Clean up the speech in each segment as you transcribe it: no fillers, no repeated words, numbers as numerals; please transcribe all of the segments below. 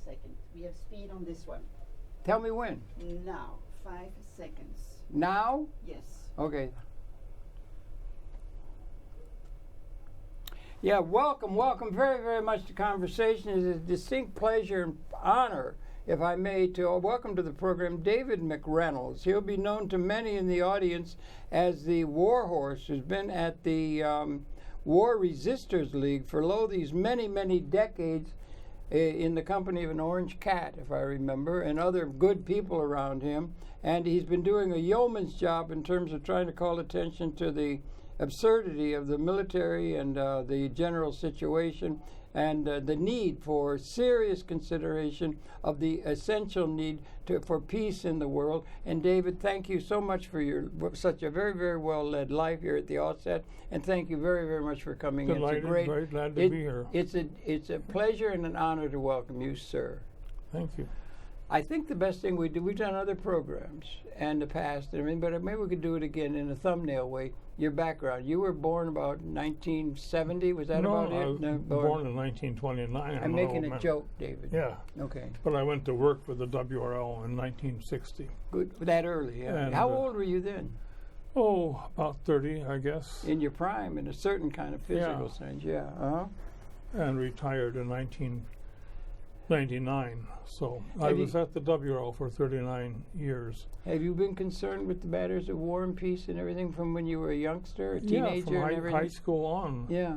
second. We have speed on this one. Tell me when. Now, 5 seconds. Now? Yes. Okay. Yeah, welcome very, very much to Conversation. It is a distinct pleasure and honor, if I may, to welcome to the program David McReynolds. He'll be known to many in the audience as the war horse who's been at the War Resisters League for these many, many decades in the company of an orange cat, if I remember, and other good people around him. And he's been doing a yeoman's job in terms of trying to call attention to the absurdity of the military and the general situation, and the need for serious consideration of the essential need for peace in the world. And David, thank you so much for such a very, very well-led life here at the outset, and thank you very, very much for coming. Delighted, very glad to be here. It's a pleasure and an honor to welcome you, sir. Thank you. I think the best thing we've done other programs in the past, but maybe we could do it again in a thumbnail way. Your background. You were born about 1970, was that about it? I was born in 1929. I'm making a joke, David. Yeah. Okay. But I went to work for the WRL in 1960. Good. That early, yeah. And how old were you then? Oh, about 30, I guess. In your prime, in a certain kind of physical sense, yeah. Uh-huh. And retired in 1999. So I was at the WRL for 39 years. Have you been concerned with the matters of war and peace and everything from when you were a youngster, a teenager? Yeah, and from high school on. Yeah,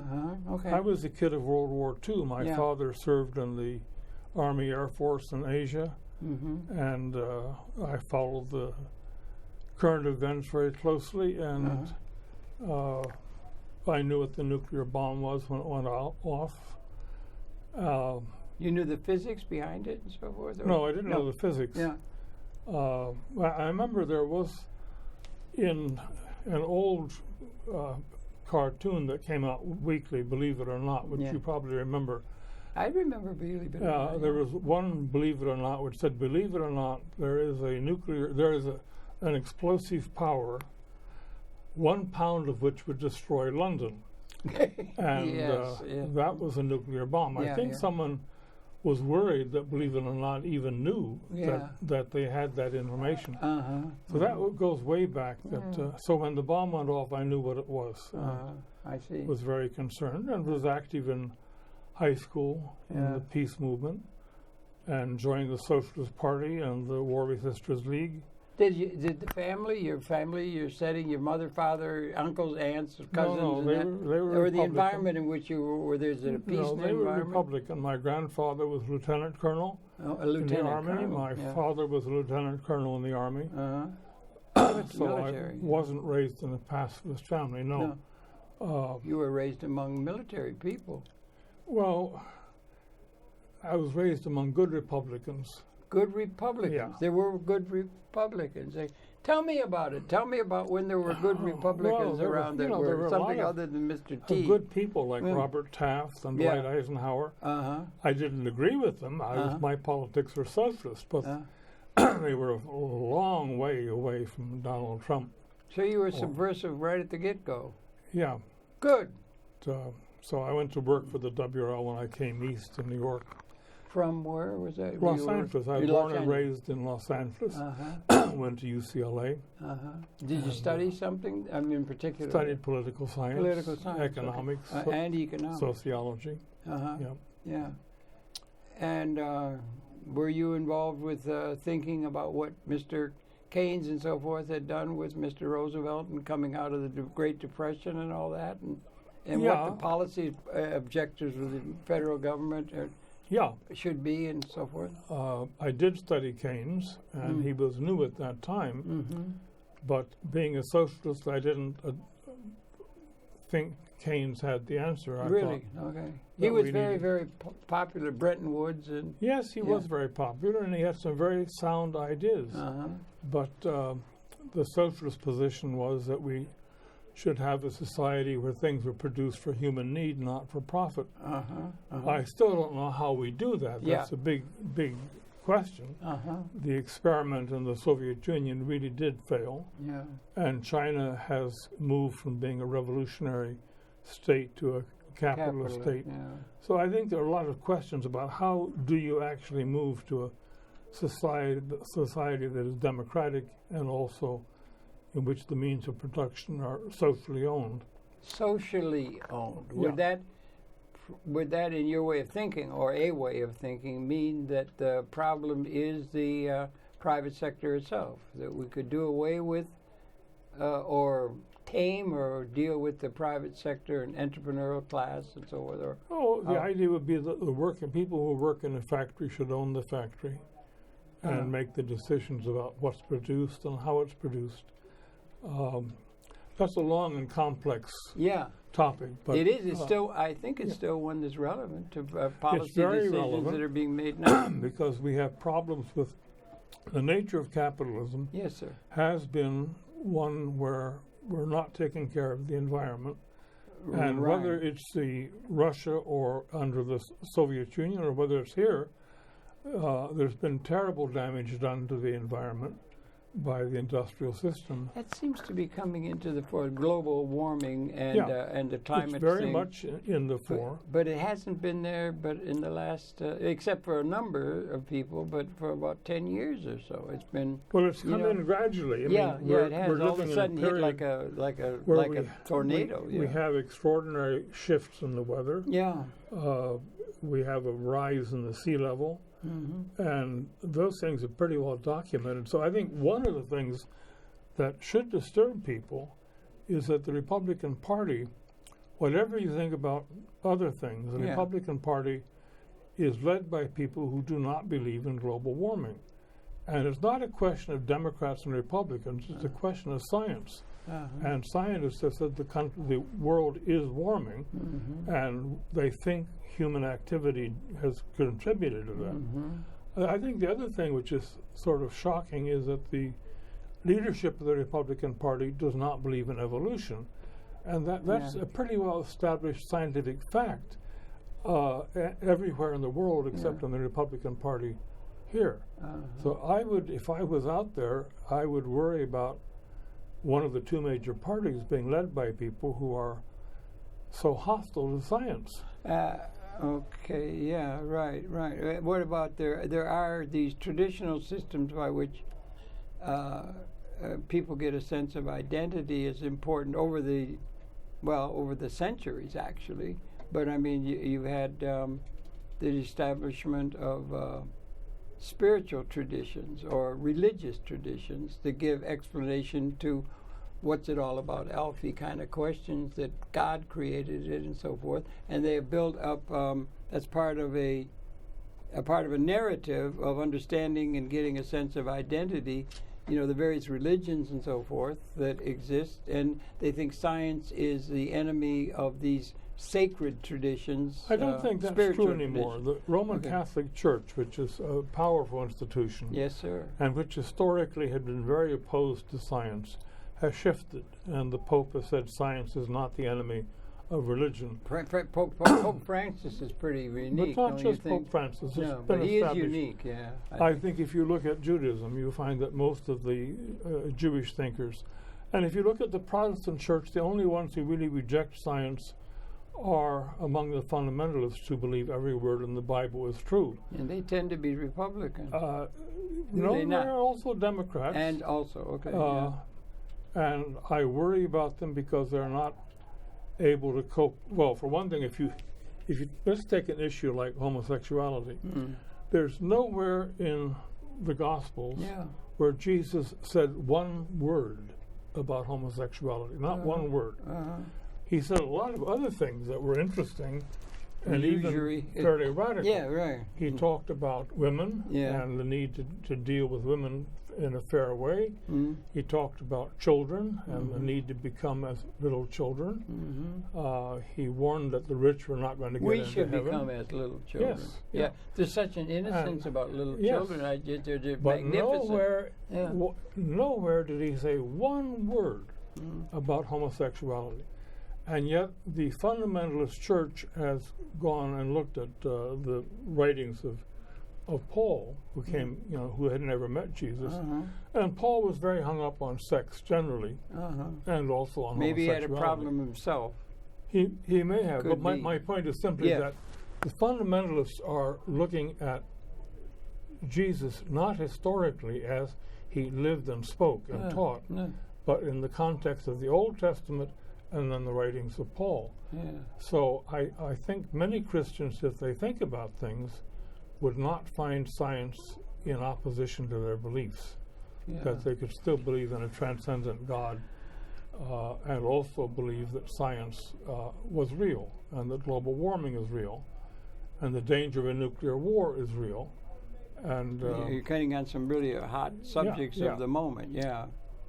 okay. I was a kid of World War II. My father served in the Army Air Force in Asia, and I followed the current events very closely, and I knew what the nuclear bomb was when it went off. You knew the physics behind it and so forth? No, I didn't know the physics. Yeah. I remember there was in an old cartoon that came out weekly, Believe It or Not, which you probably remember. I remember Believe It or Not. There was one Believe It or Not which said, "Believe it or not, there is an explosive power, 1 pound of which would destroy London." And that was a nuclear bomb. I think someone was worried that Believe It or Not even knew that they had that information. So that goes way back. So when the bomb went off, I knew what it was. I see. Was very concerned and was active in high school in the peace movement and joined the Socialist Party and the War Resisters League. Did the family, your setting, your mother, father, uncles, aunts, cousins, no, they were or the environment in which you were there's a peace No, they were environment? Republican. My grandfather was lieutenant colonel in the Army. My father was a lieutenant colonel in the Army. So military. I wasn't raised in a pacifist family, no. You were raised among military people. Well, I was raised among good Republicans. Good Republicans. Yeah. There were good Republicans. Tell me about it. Tell me about when there were good Republicans around that were something other than Mr. T. Good people like Robert Taft and Dwight Eisenhower. I didn't agree with them. My politics were socialist, but they were a long way away from Donald Trump. So you were subversive right at the get-go. Yeah. Good. So I went to work for the WRL when I came east to New York. From where was that? Los Angeles. I was born and raised in Los Angeles. Went to UCLA. Did you study something? I mean, in particular? Studied political science, economics, and economics, sociology. Yeah. And were you involved with thinking about what Mr. Keynes and so forth had done with Mr. Roosevelt and coming out of the Great Depression and all that, and what the policy objectives of the federal government should be and so forth? I did study Keynes, and he was new at that time. But being a socialist, I didn't think Keynes had the answer. I really? Okay. He was very, very popular. Bretton Woods and yes, he was very popular, and he had some very sound ideas. But the socialist position was that we should have a society where things were produced for human need, not for profit. I still don't know how we do that. That's a big, big question. The experiment in the Soviet Union really did fail. And China has moved from being a revolutionary state to a capitalist state. Yeah. So I think there are a lot of questions about how do you actually move to a society that is democratic and also in which the means of production are socially owned. Socially owned. Yeah. Would that, in your way of thinking, or a way of thinking, mean that the problem is the private sector itself? That we could do away with or tame or deal with the private sector and entrepreneurial class and so forth? The idea would be that the people who work in a factory should own the factory and make the decisions about what's produced and how it's produced. That's a long and complex topic. But it is. It's still. I think it's still one that's relevant to policy it's very decisions relevant that are being made now. because we have problems with the nature of capitalism. Yes, sir. Has been one where we're not taking care of the environment, and whether it's the Russia or under the Soviet Union or whether it's here, there's been terrible damage done to the environment by the industrial system. That seems to be coming into the fore, global warming and the climate It's very thing. much in the fore. But it hasn't been there, but in the last, except for a number of people, but for about 10 years or so, it's been. Well, it's come in gradually. I mean, it has. we're All of living a in sudden hit period like a where tornado. We have extraordinary shifts in the weather. Yeah. We have a rise in the sea level. And those things are pretty well documented. So I think one of the things that should disturb people is that the Republican Party, whatever you think about other things, the Republican Party is led by people who do not believe in global warming. And it's not a question of Democrats and Republicans, it's a question of science. And scientists have said the world is warming, and they think human activity has contributed to that. I think the other thing which is sort of shocking is that the leadership of the Republican Party does not believe in evolution. And that's a pretty well-established scientific fact everywhere in the world except in the Republican Party here. So I would, if I was out there, I would worry about one of the two major parties being led by people who are so hostile to science. Okay, yeah, right. What about there are these traditional systems by which people get a sense of identity is important over the centuries, actually. But I mean, you had the establishment of spiritual traditions or religious traditions that give explanation to what's it all about, Alfie kind of questions, that God created it and so forth, and they have built up as part of a narrative of understanding and getting a sense of identity, the various religions and so forth that exist, and they think science is the enemy of these sacred traditions. I don't think that's true anymore. The Roman Catholic Church, which is a powerful institution, yes, sir, and which historically had been very opposed to science, has shifted, and the Pope has said science is not the enemy of religion. Pope Francis is pretty unique. But not just Pope Francis. No, but he is unique, yeah. I think if you look at Judaism, you find that most of the Jewish thinkers, and if you look at the Protestant Church, the only ones who really reject science are among the fundamentalists who believe every word in the Bible is true. And they tend to be Republican. No, they're also Democrats. And also, and I worry about them because they're not able to cope. Well, for one thing, if you let's take an issue like homosexuality. There's nowhere in the Gospels where Jesus said one word about homosexuality. Not one word. He said a lot of other things that were interesting and even fairly radical. Yeah, right. He talked about women and the need to deal with women in a fair way. He talked about children and the need to become as little children. He warned that the rich were not going to get into heaven. We should become as little children. Yes. Yeah. There's such an innocence about little children. They're but magnificent. Nowhere did he say one word about homosexuality. And yet the fundamentalist church has gone and looked at the writings of Paul, who came, who had never met Jesus. And Paul was very hung up on sex generally, and also on maybe homosexuality. he had a problem himself. He may have, Could but be. my point is simply Yes. that the fundamentalists are looking at Jesus not historically as he lived and spoke and taught, but in the context of the Old Testament and then the writings of Paul. Yeah. So I think many Christians, if they think about things, would not find science in opposition to their beliefs, that they could still believe in a transcendent God and also believe that science was real and that global warming is real and the danger of a nuclear war is real. And You're cutting on some really hot subjects of the moment,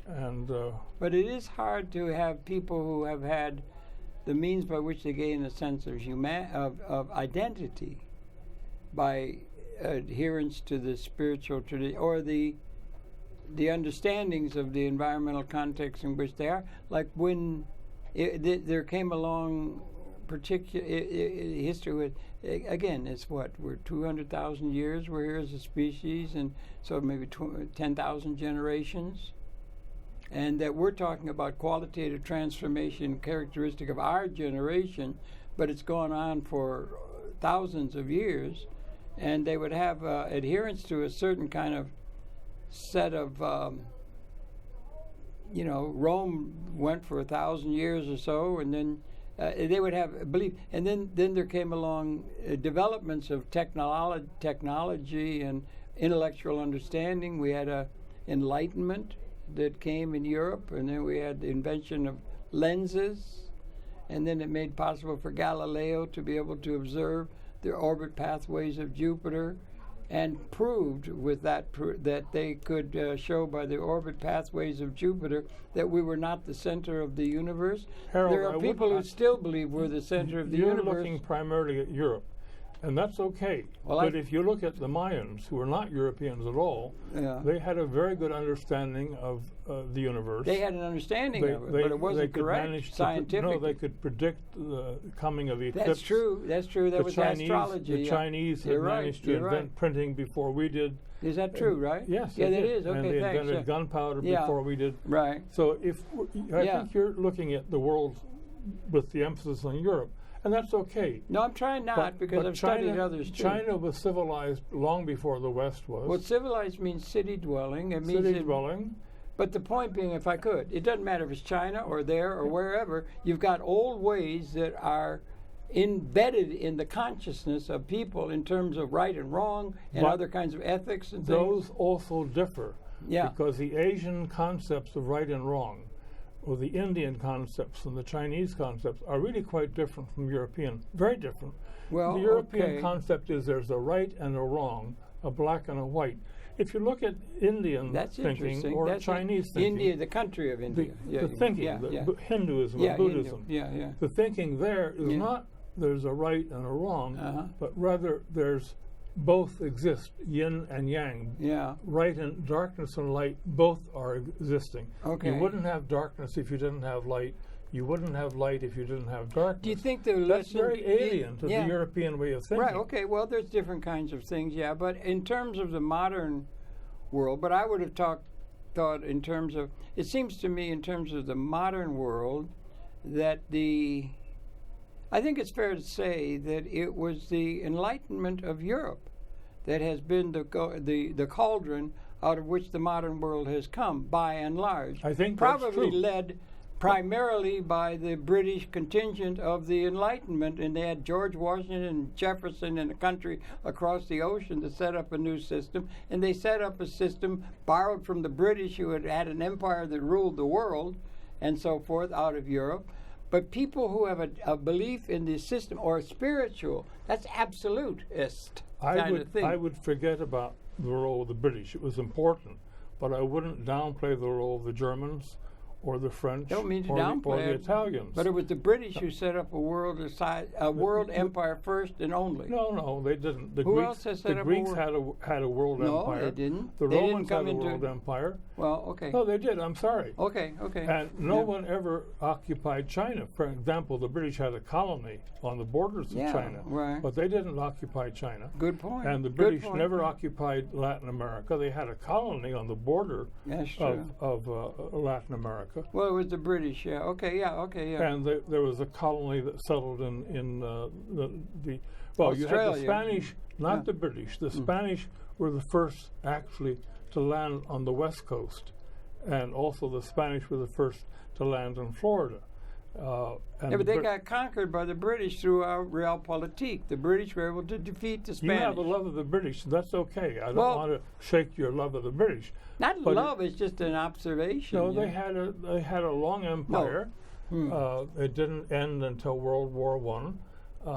and But it is hard to have people who have had the means by which they gain a sense of of identity by adherence to the spiritual tradition or the understandings of the environmental context in which they are. Like when there came along particular history with, again, it's what, we're 200,000 years we're here as a species, and so maybe 10,000 generations, and that we're talking about qualitative transformation characteristic of our generation, but it's gone on for thousands of years, and they would have adherence to a certain kind of set of Rome went for 1,000 years or so, and then they would have belief, and then there came along developments of technology and intellectual understanding. We had a Enlightenment that came in Europe, and then we had the invention of lenses, and then it made possible for Galileo to be able to observe the orbit pathways of Jupiter, and proved with that that they could show by the orbit pathways of Jupiter that we were not the center of the universe. Harold, there are people who still believe we're the center of the universe. You're looking primarily at Europe, and that's okay. Well, but if you look at the Mayans, who were not Europeans at all, they had a very good understanding of the universe. They had an understanding of it, but it wasn't correct scientifically. No, they could predict the coming of eclipse. That's true. That's true. That was astrology. The Chinese had managed to invent printing before we did. Is that true, right? Yes. Yeah, that did. is. Okay, and they thanks. invented gunpowder before we did. Right. So I think you're looking at the world with the emphasis on Europe. And that's okay. No, I'm trying not, because I've studied others too. China was civilized long before the West was. Well, civilized means city dwelling. It means city dwelling. But the point being, if I could, it doesn't matter if it's China or there or wherever, you've got old ways that are embedded in the consciousness of people in terms of right and wrong and other kinds of ethics and things. Those also differ. Yeah. Because the Asian concepts of right and wrong, or the Indian concepts and the Chinese concepts, are really quite different from European. Very different. Well, the European concept is there's a right and a wrong, a black and a white. If you look at Indian thinking or Chinese thinking, India, the country of India, the thinking, Hinduism and Buddhism, the thinking there is not there's a right and a wrong, but rather there's both exist, yin and yang. Yeah. Right and darkness and light both are existing. Okay. You wouldn't have darkness if you didn't have light. You wouldn't have light if you didn't have darkness. Do you think the That's very alien to the European way of thinking. Right, okay, well, there's different kinds of things, but in terms of the modern world, but I would have thought in terms of, it seems to me in terms of the modern world that I think it's fair to say that it was the Enlightenment of Europe that has been the cauldron out of which the modern world has come, by and large. I think probably that's true. led primarily by the British contingent of the Enlightenment, and they had George Washington and Jefferson in a country across the ocean to set up a new system, and they set up a system borrowed from the British, who had an empire that ruled the world, and so forth, out of Europe. But people who have a belief in the system or spiritual, that's absolutist kind of thing. I would forget about the role of the British. It was important, but I wouldn't downplay the role of the Germans or the French Don't mean to or downplay the Italians. But it was the British who set up a world empire first and only. No, they didn't. The Who Greeks, else has set the up Greeks a had a world empire. No, they didn't. The They Romans didn't come had a into world empire. Well, okay. No, they did. I'm sorry. Okay. And no one ever occupied China. For example, the British had a colony on the borders of China, right. but they didn't occupy China. Good point. And the British never occupied Latin America. They had a colony on the border of Latin America. America. Well, it was the British, yeah. Okay, yeah. And there was a colony that settled in the well, you had the Australia. Spanish, not Yeah. the British. The Spanish were the first actually to land on the West Coast, and also the Spanish were the first to land in Florida. And Yeah, but they Brit- got conquered by the British through our realpolitik. The British were able to defeat the Spanish. You have a love of the British. That's okay. I don't Well- want to shake your love of the British. Not but love, it's just an observation. No, yeah. they had a long empire. It didn't end until World War I,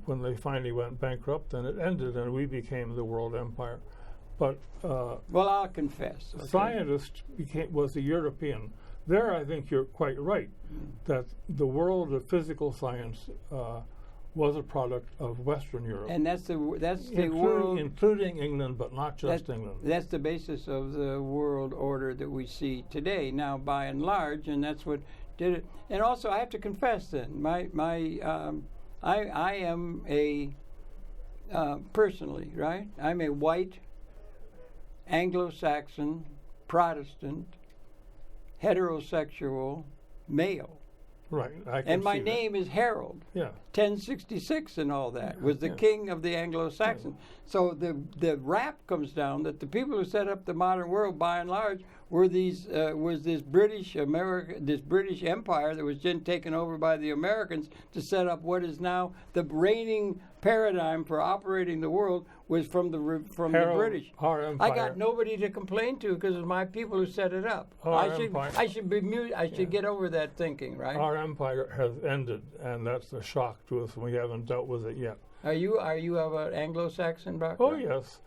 when they finally went bankrupt. Then it ended, and we became the world empire. But Well, I'll confess. Okay. scientist was a European. There, I think you're quite right that the world of physical science was a product of Western Europe, And that's the world. including England, but not just England. That's the basis of the world order that we see today. Now, by and large, and that's what did it. And also, I have to confess, then, I am a personally, right? I'm a white Anglo-Saxon Protestant heterosexual male. Right. I can And my see that. name is Harold. Yeah. 1066 and all that was the Yeah. king of the Anglo-Saxons. So the rap comes down that the people who set up the modern world, by and large, were was this British Empire that was then taken over by the Americans to set up what is now the reigning paradigm for operating the world was from the Harold, British. our empire. I got nobody to complain to because it's my people who set it up. Our I should empire. I should get over that thinking, right? Our empire has ended, and that's a shock to us, and we haven't dealt with it yet. Are you of an Anglo-Saxon Oh background? yes,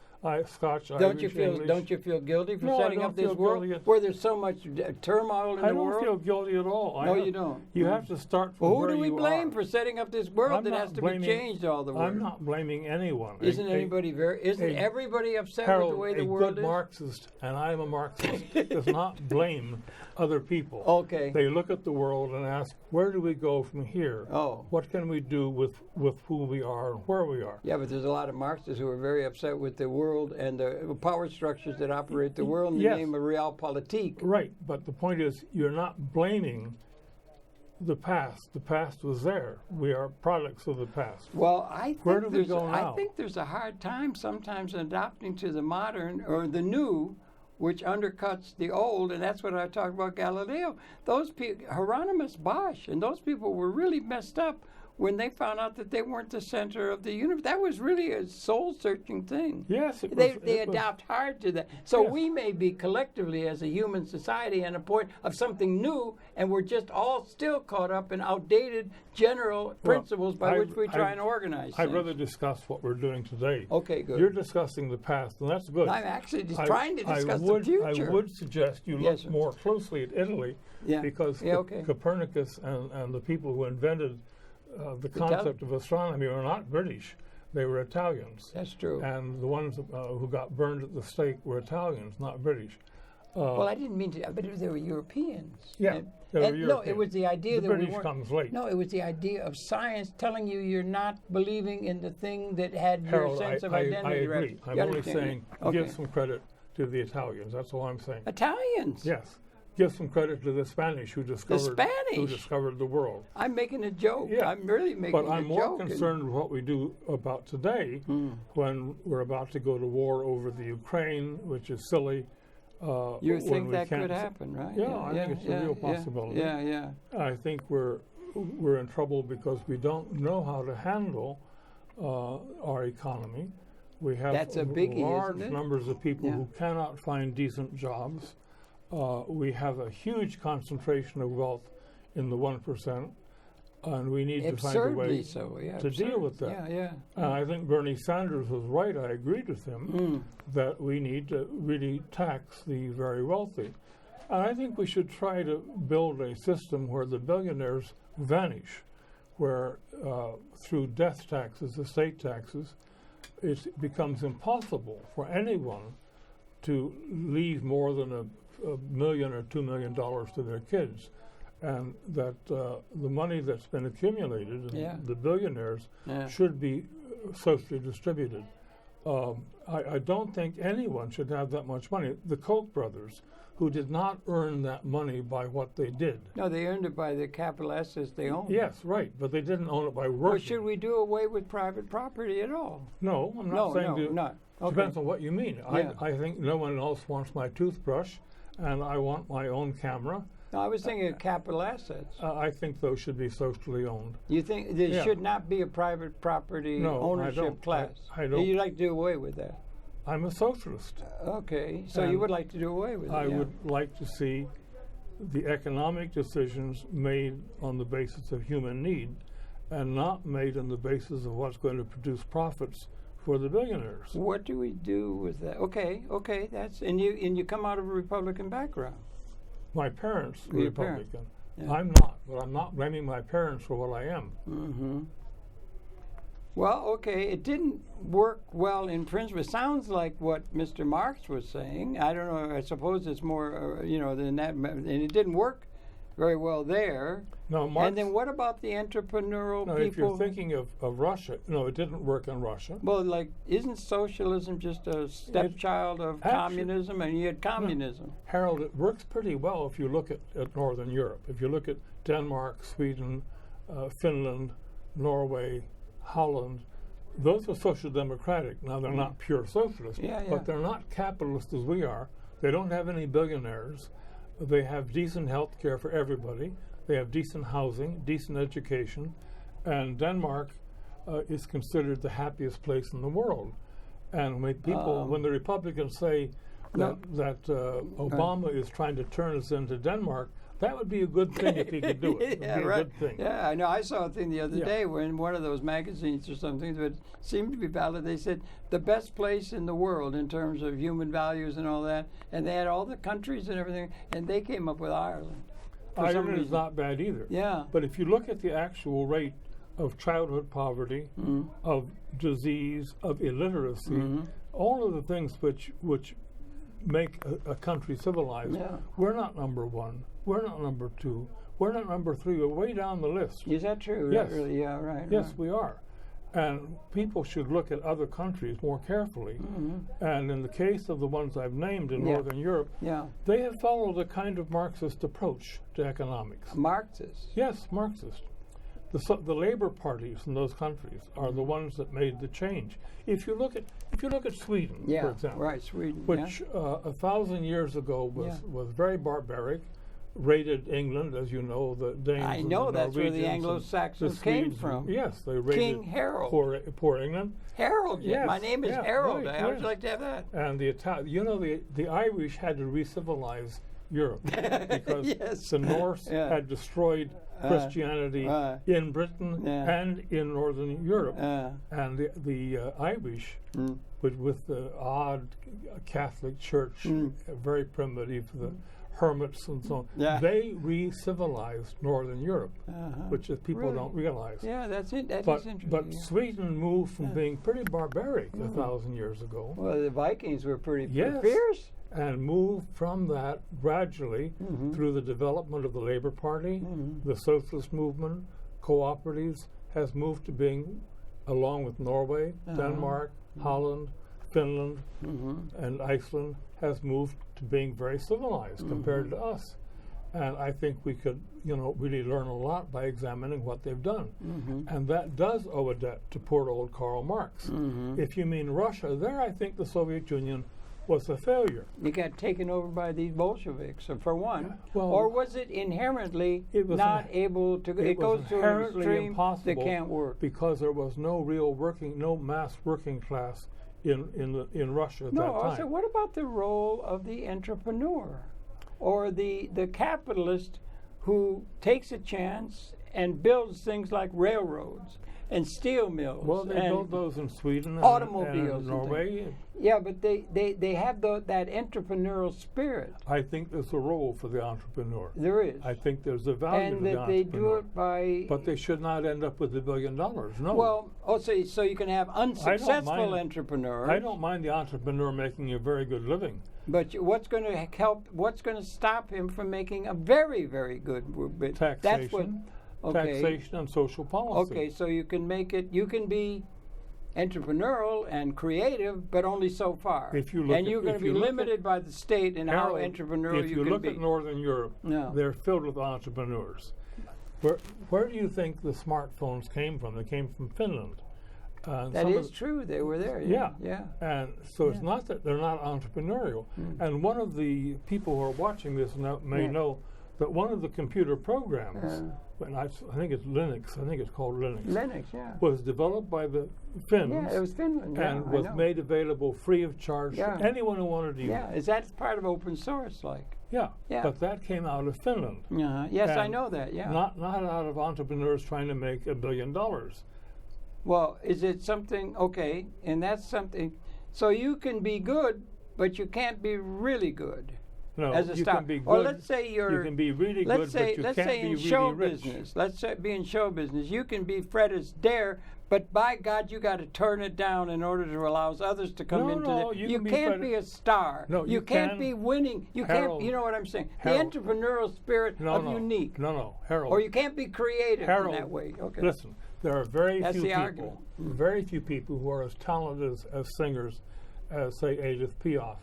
Scotch, Don't you Irish, feel English. Don't you feel guilty for No, I setting don't up this feel world guilty. where there's so much turmoil in I the don't world? feel guilty at all. No, you don't. You have to start from Well, who where do we you blame are. for setting up this world I'm that not has to blaming- be changed all the way? I'm not blaming anyone. Isn't everybody upset Harold, with the way the a world good is? Marxist, and I am a Marxist, does not blame other people. Okay. They look at the world and ask, where do we go from here? Oh. What can we do with who we are and where we are? Yeah, but there's a lot of Marxists who are very upset with the world and the power structures that operate the world in the Yes. name of realpolitik. Right, but the point is, you're not blaming the past. The past was there. We are products of the past. Well, I Where do we go I now? think there's a hard time sometimes adapting to the modern or the new, which undercuts the old, and that's what I talked about Galileo. Those people, Hieronymus Bosch, and those people were really messed up when they found out that they weren't the center of the universe. That was really a soul-searching thing. Yes, it They was, adapt hard to that. So Yes. we may be collectively as a human society at a point of something new, and we're just all still caught up in outdated general principles by which we try and organize I'd things. rather discuss what we're doing today. Okay, good. You're discussing the past, and that's good. I'm actually just I- trying to discuss would, the future. I would suggest you Yes, look sir. more closely at Italy, Yeah. because Yeah, okay. Copernicus and the people who invented the concept of astronomy were not British. They were Italians. That's true. And the ones who got burned at the stake were Italians, not British. Well, I didn't mean to, but they were Europeans. Yeah, And- they were and No, it European. was the idea The that British we weren't. comes late. No, it was the idea of science telling you you're not believing in the thing that had your Harold, sense of I identity. right? agree. I'm You only understand saying that? give Okay. some credit to the Italians. That's all I'm saying. Italians. Yes. Give some credit to the Spanish who discovered the world. I'm making a joke. Yeah. I'm really making But a I'm more joke. concerned with what we do about today when we're about to go to war over the Ukraine, which is silly. You when think we that can't could s- happen, right? Yeah, I think it's a real possibility. Yeah. I think we're in trouble because we don't know how to handle our economy. We have That's a biggie, large isn't it? numbers of people Yeah. who cannot find decent jobs. We have a huge concentration of wealth in the 1%, and we need to find a way Absurdly so. Yeah. to deal absurd. with that. Yeah. And I think Bernie Sanders was right. I agreed with him that we need to really tax the very wealthy. And I think we should try to build a system where the billionaires vanish, where through death taxes, estate taxes, it becomes impossible for anyone to leave more than a $1 million or $2 million to their kids. And that the money that's been accumulated, and Yeah. the billionaires, Yeah. should be socially distributed. I don't think anyone should have that much money. The Koch brothers, who did not earn that money by what they did. No, they earned it by the capital assets they owned. Yes, right, but they didn't own it by working. Well, should we do away with private property at all? No, I'm not saying no, not. Okay. Depends on what you mean. Yeah. I think no one else wants my toothbrush, and I want my own camera. No, I was thinking of capital assets. I think those should be socially owned. You think there Yeah. should not be a private property No, I ownership don't. class? I don't. You'd like to do away with that? I'm a socialist. Okay, so you And would like to do away with it? I yeah. would like to see the economic decisions made on the basis of human need and not made on the basis of what's going to produce profits for the billionaires. What do we do with that? Okay, that's and you come out of a Republican background. My parents were Your parents. Republican. Yeah. I'm not, but I'm not blaming my parents for what I am. Mm-hmm. Well, okay, it didn't work well in principle. It sounds like what Mr. Marx was saying. I don't know. I suppose it's more, than that. And it didn't work very well there. No, Marx. And then what about the entrepreneurial No, people? if you're thinking of Russia, no, it didn't work in Russia. Well, like, isn't socialism just a stepchild of actually- communism? And you had communism. Harold, it works pretty well if you look at Northern Europe. If you look at Denmark, Sweden, Finland, Norway, Holland, those are social democratic. Now, they're not pure socialist, Yeah, yeah. but they're not capitalist as we are. They don't have any billionaires. They have decent health care for everybody. They have decent housing, decent education. And Denmark is considered the happiest place in the world. And when the Republicans say that Obama is trying to turn us into Denmark, that would be a good thing if he could do it. It would be a good thing. Yeah, I know. I saw a thing the other Yeah. day where in one of those magazines or something that seemed to be valid. They said the best place in the world in terms of human values and all that, and they had all the countries and everything, and they came up with Ireland. For some Ireland is reason. not bad either. Yeah. But if you look at the actual rate of childhood poverty, of disease, of illiteracy, all of the things which make a country civilized, Yeah. we're not number one. We're not number two. We're not number three. We're way down the list. Is that true? Yes. Really? Yeah, right. Yes, right. we are. And people should look at other countries more carefully. And in the case of the ones I've named in Yeah. Northern Europe, Yeah. they have followed a kind of Marxist approach to economics. Marxist. Yes, Marxist. The labor parties in those countries are the ones that made the change. If you look at Sweden, Yeah. for example, Right. Sweden. which 1,000 years ago was very barbaric, raided England, as you know, the Danes. I and know the that's where the Norwegians and Anglo-Saxons the came Swedes. from. Yes, they raided King Harold. poor England. Harold. Yes, My name is yeah, Harold. right, How would yes. you like to have that? And the Irish had to re-civilize Europe because Yes. the Norse Yeah. had destroyed Christianity in Britain Yeah. and in Northern Europe. Uh, And the Irish, with the odd Catholic Church, very primitive, the hermits and so on, Yeah. they re-civilized Northern Europe, which is people Really? don't realize. yeah, that's it. That is But interesting. yeah. Sweden moved from being pretty barbaric 1,000 years ago, Well, the Vikings were pretty Yes. fierce. and moved from that gradually through the development of the Labor Party, the socialist movement, cooperatives, has moved to being, along with Norway, Denmark, Holland, Finland, and Iceland, has moved to being very civilized compared to us. And I think we could, really learn a lot by examining what they've done. And that does owe a debt to poor old Karl Marx. If you mean Russia, there I think the Soviet Union was a failure. It got taken over by these Bolsheviks, for one. Well, or was it inherently it was not an- able to? It was goes to an inherently extreme impossible that can't work. because there was no mass working class in Russia at No, that time. I said, what about the role of the entrepreneur or the capitalist who takes a chance and builds things like railroads and steel mills? Well, they and built those in Sweden automobiles and and Norway. Yeah, but they have that entrepreneurial spirit. I think there's a role for the entrepreneur. There is. I think there's a value and to the that they do entrepreneur. it by. But they should not end up with $1 billion. No. Well, so you can have unsuccessful mind- entrepreneurs. I don't mind the entrepreneur making a very good living. But what's going to help? What's going to stop him from making a very, very good? Taxation, That's what. Okay. taxation and social policy. Okay, so you can make it. You can be entrepreneurial and creative, but only so far. If you look and at- you're going if to be you look limited by the state in how Harold, entrepreneurial if you you can look be. at Northern Europe, No. they're filled with entrepreneurs. Where do you think the smartphones came from? They came from Finland. That some of is true. They were there. Yeah. Yeah. And so it's not that they're not entrepreneurial. And one of the people who are watching this may Yeah. know that one of the computer programs, and I think it's Linux, I think it's called Linux, Linux, yeah. was developed by the Finns Yeah, it was Finland. Yeah, and I was know. made available free of charge Yeah. to anyone who wanted to use Yeah, it. is that part of open source, like? Yeah. Yeah. But that came out of Finland. Yes, I And know that. Yeah. Not out of entrepreneurs trying to make $1 billion. Well, is it something? Okay, and that's something. So you can be good, but you can't be really good. No, As a you star. can be good. Or let's say you you're. can be really let's good, say, but you let's can't say be in really show rich. business. Let's say be in show business. You can be Fred Astaire, but by God, you got to turn it down in order to allow others to come No, into no, it. you You can be can't Fred- be a star. No, you you can't can. be winning. You Harold, can't. You know what I'm saying? Harold. The entrepreneurial spirit No, of no, unique. No, Harold. Or you can't be creative Harold, in that way. Okay. Listen, there are very That's few the people, argument. very few people who are as talented as singers as, say, Edith Piaf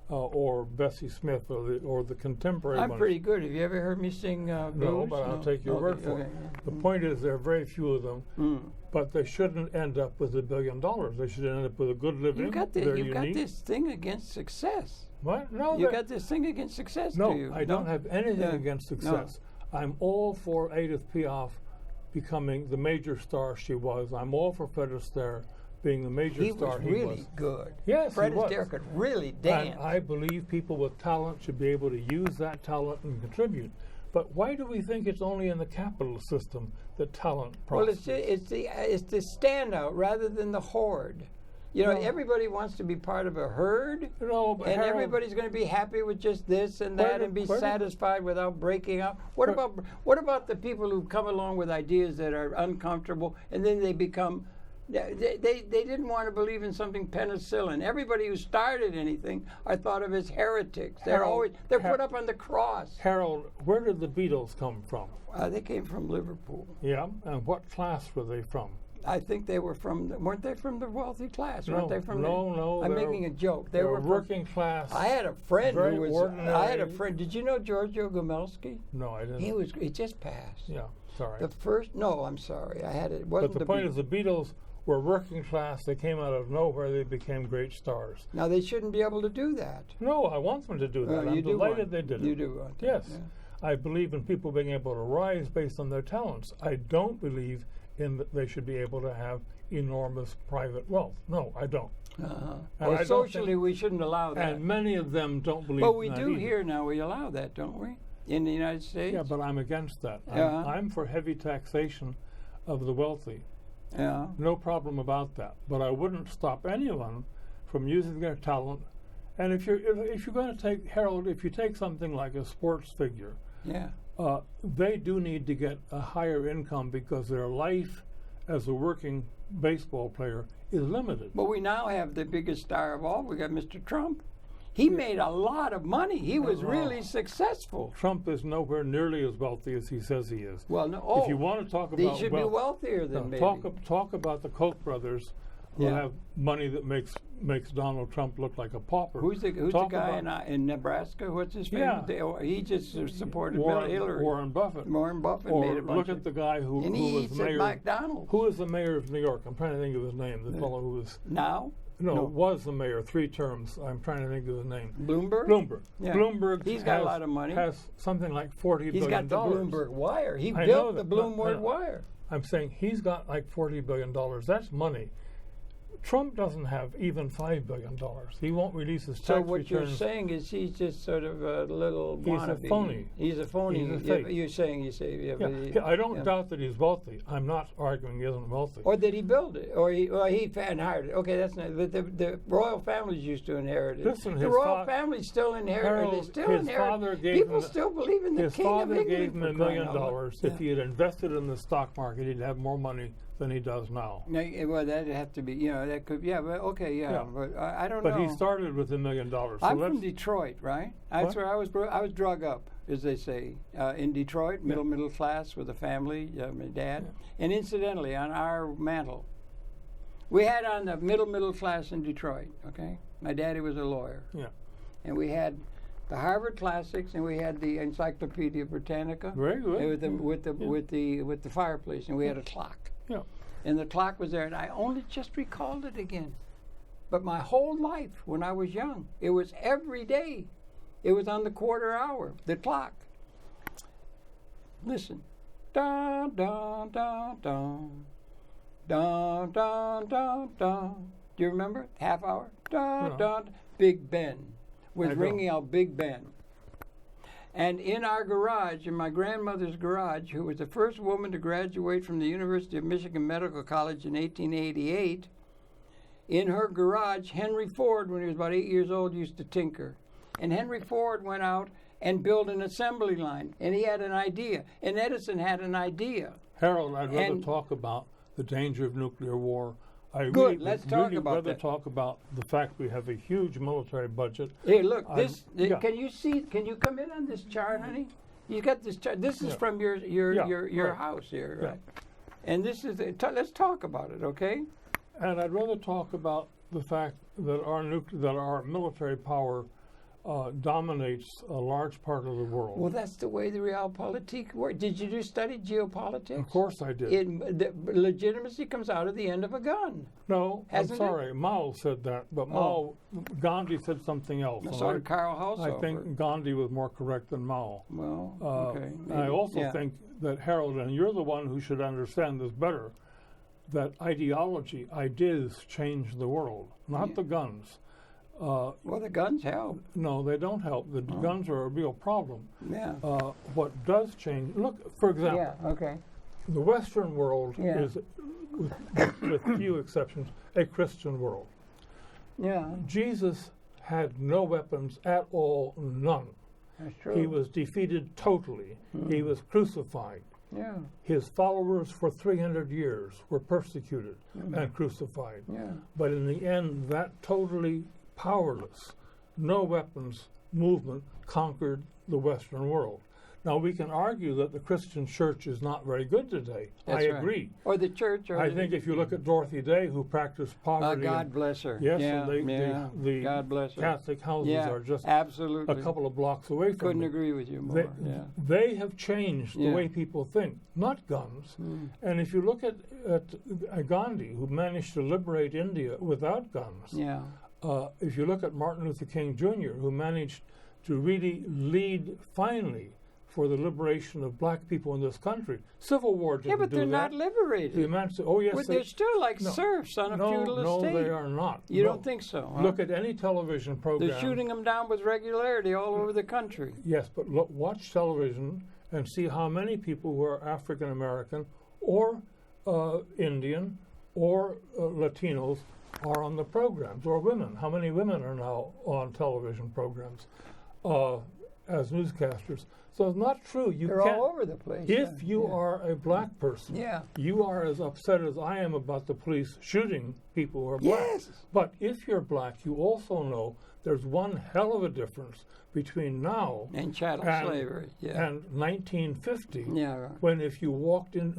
or Bessie Smith or the contemporary I'm ones. pretty good. Have you ever heard me sing blues? No, but I'll take your word for it. The point is, there are very few of them, but they shouldn't end up with $1 billion. They should end up with a good living. You've got They're you've got unique. this thing against success. What? No, You that- got this thing against success. no, do you? I don't have anything Yeah. against success. I'm all for Edith Piaf becoming the major star she was. I'm all for Fred Astaire being the major He star was he really was. good. Yes, Fred he was. Astaire could really And dance. I believe people with talent should be able to use that talent and contribute. But why do we think it's only in the capitalist system that talent Well, prospers? it's the standout rather than the horde. You know, No. everybody wants to be part of a herd, No, but and Harold, everybody's going to be happy with just this and Where that, did- and be where did- satisfied without breaking out. What Where- about the people who come along with ideas that are uncomfortable, and then they become they didn't want to believe in something penicillin. Everybody who started anything are thought of as heretics. Harold, They're put up on the cross. Harold, where did the Beatles come from? They came from Liverpool. Yeah, and what class were they from? I think they were weren't they from the wealthy class? No, Weren't they from no, I'm they were- making a joke. They They were were from- working class. I had a friend very who was. ordinary. I had a friend. Did you know Giorgio Gomelski? No, I didn't. He just passed. Yeah, sorry. The first. No, I'm sorry. I had it. But Wasn't the point is, the Beatles were working class. They came out of nowhere. They became great stars. Now they shouldn't be able to do that. No, I want them to do that. I'm you do delighted want- they did it. You do want that, Yes. yeah. I believe in people being able to rise based on their talents. I don't believe in that they should be able to have enormous private wealth. No, I don't. Uh-huh. And Well, I don't socially, think- we shouldn't allow that. And many of them don't believe But in we that do either. here now. We allow that, don't we? In the United States. Yeah, but I'm against that. Yeah. I'm for heavy taxation of the wealthy. Yeah. No problem about that. But I wouldn't stop anyone from using their talent. And if you're going to take, Harold, if you take something like a sports figure, Yeah. they do need to get a higher income because their life as a working baseball player is limited. But we now have the biggest star of all. We got Mr. Trump. He made a lot of money. He was really successful. Trump is nowhere nearly as wealthy as he says he is. Well, no. If you want to talk He about should wealth, be wealthier than maybe. talk about the Koch brothers who Yeah. have money that makes Donald Trump look like a pauper. Who's the Talk guy about in Nebraska? What's his Yeah. name? He just supported Hillary. Warren Buffett. Warren Buffett Or made a bunch look of. at the guy who and he was eats mayor. at McDonald's. Who is the mayor of New York? I'm trying to think of his name. The fellow who was Now? was the mayor 3 terms. I'm trying to think of his name. Bloomberg? Bloomberg. Yeah. Bloomberg. He's got a lot of money. Has something like $40 He's billion. got the Bloomberg wire. He I know built the that, but- Bloomberg I know. wire. I'm saying he's got like $40 billion. That's money. Trump doesn't have even $5 billion. He won't release his tax So what returns. you're saying is he's just sort of a little He's a wannabe. phony. He's a phony. He's a Yeah, fake. you're saying Yeah, but I don't yeah. doubt that he's wealthy. I'm not arguing he isn't wealthy. Or did he build it? Or he fan hired it? Okay, that's not. But the royal families used to inherit it. Listen, the his royal families still inherit. They Harold, still his inherit. father gave People him still believe in the his king of father England. gave him for $1 crying million. out loud. If he had invested in the stock market, he'd have more money than he does now. No, well, that'd have to be. That could. Yeah, but okay, yeah. Yeah. But I don't But know. he started with $1 million. So I'm let's- from Detroit, right? That's What? where I was. I was drug up, as they say, in Detroit, middle class with a family, my dad. And incidentally, on our mantle We had on the middle class in Detroit, okay? My daddy was a lawyer. Yeah. And we had the Harvard Classics, and we had the Encyclopedia Britannica. Very good. With the fireplace, and we had a clock. Yeah. And the clock was there, and I only just recalled it again. But my whole life, when I was young, it was every day. It was on the quarter hour, the clock. Listen. Dun, dun, dun, dun. Dun, dun, dun, dun. Do you remember? Half hour? Dun, No. dun. Big Ben was I ringing don't. out Big Ben. And in our garage, in my grandmother's garage, who was the first woman to graduate from the University of Michigan Medical College in 1888, in her garage, Henry Ford, when he was about 8 years old, used to tinker. And Henry Ford went out and built an assembly line, and he had an idea. And Edison had an idea. Harold, I'd rather And- talk about the danger of nuclear war. I Good, really, let's talk really about rather that. talk about the fact we have a huge military budget. Hey, look, I'm- this. yeah. Can you see? Can you come in on this chart, honey? You got this chart. This is Yeah. from your right. house here, Yeah. right? And this is. Let's talk about it, okay? And I'd rather talk about the fact that our military power dominates a large part of the world. Well, that's the way the realpolitik works. Did you study geopolitics? Of course I did. The legitimacy comes out of the end of a gun. No, Hasn't I'm it? sorry. Mao said that, but Gandhi said something else. and So did Karl Haushofer. I think Gandhi was more correct than Mao. Well, okay. And I maybe. also Yeah. think that, Harold, and you're the one who should understand this better, that ideas change the world, not Yeah. the guns. Well, the guns help. No, they don't help. The guns are a real problem. Yeah. What does change, look, for example, Yeah. Okay. the Western world Yeah. is, with few exceptions, a Christian world. Yeah. Jesus had no weapons at all, none. That's true. He was defeated totally. He was crucified. Yeah. His followers for 300 years were persecuted and crucified. Yeah. But in the end, that totally powerless, no weapons movement conquered the Western world. Now, we can argue that the Christian church is not very good today. That's I right. agree. Or the church. Or I think if you look at Dorothy Day, who practiced poverty, God and- bless her. yes, Yeah. and the God bless her. Catholic houses Yeah. are just Absolutely. a couple of blocks away from Couldn't me. agree with you more. They, Yeah. they have changed the Yeah. way people think, not guns. And if you look at Gandhi, who managed to liberate India without guns, Yeah. if you look at Martin Luther King Jr., who managed to really lead finally for the liberation of black people in this country, Civil War didn't Yeah, but do they're that. not liberated. The oh yes, Well, they're still like no. serfs on a no, feudal no, estate. they are not. You No. don't think so? Huh? Look at any television program. They're shooting them down with regularity all over the country. Yes, but watch television and see how many people who are African American or Indian or Latinos are on the programs, or women. How many women are now on television programs as newscasters? So it's not true. You They're can't. all over the place. If you are a black person, Yeah. you are as upset as I am about the police shooting people who are black. Yes. But if you're black, you also know there's one hell of a difference between now And chattel slavery. Yeah. and 1950, Yeah. Right. when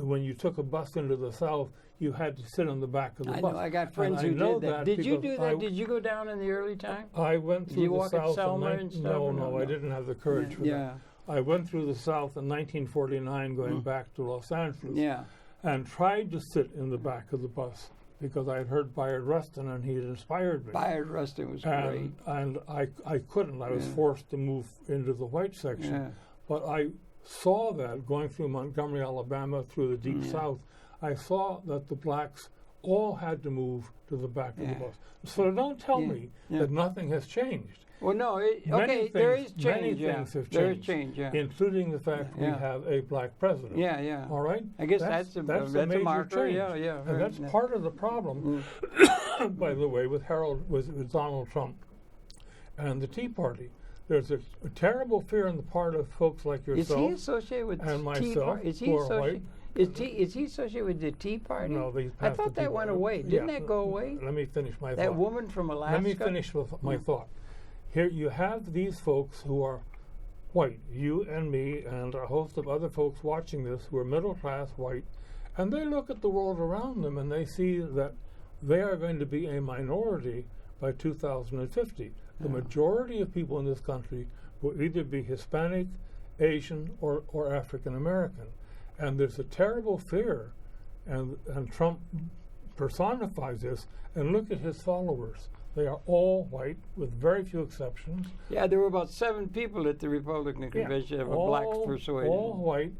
when you took a bus into the South, you had to sit on the back of the I bus. know. I got friends And who I know did that. Did you because do that? Did you go down in the early time? I went Did through you the walk at South. Selma and stuff, no, or no, no? I didn't have the courage for Yeah. that. I went through the South in 1949, going back to Los Angeles, Yeah. and tried to sit in the back of the bus because I had heard Bayard Rustin and he had inspired me. Bayard Rustin was great. And I couldn't. I was Yeah. forced to move into the white section. Yeah. But I saw that going through Montgomery, Alabama, through the Deep South. I saw that the blacks all had to move to the back of the bus. So don't tell me that nothing has changed. Well, no. Many there things- is change. Many Yeah. things have There is changed, change. Yeah. including the fact we Yeah. have a black president. Yeah. Yeah. All right? I guess that's a major marker. change. Yeah. Yeah. And very that's nice. part of the problem, by the way, with with Donald Trump and the Tea Party. There's a terrible fear on the part of folks like Is yourself. he associated with and Tea myself, Party? Is he who are associated? Is he associated with the Tea Party? No, they I passed thought the that Tea went Party. away. Didn't Yeah. that go away? Let me finish my That thought. woman from Alaska. Let me finish with my thought. Here you have these folks who are white, you and me and a host of other folks watching this who are middle class white, and they look at the world around them and they see that they are going to be a minority by 2050. The majority of people in this country will either be Hispanic, Asian, or African American. And there's a terrible fear, and Trump personifies this. And look at his followers. They are all white, with very few exceptions. Yeah, there were about 7 people at the Republican convention of a black persuasion. All white,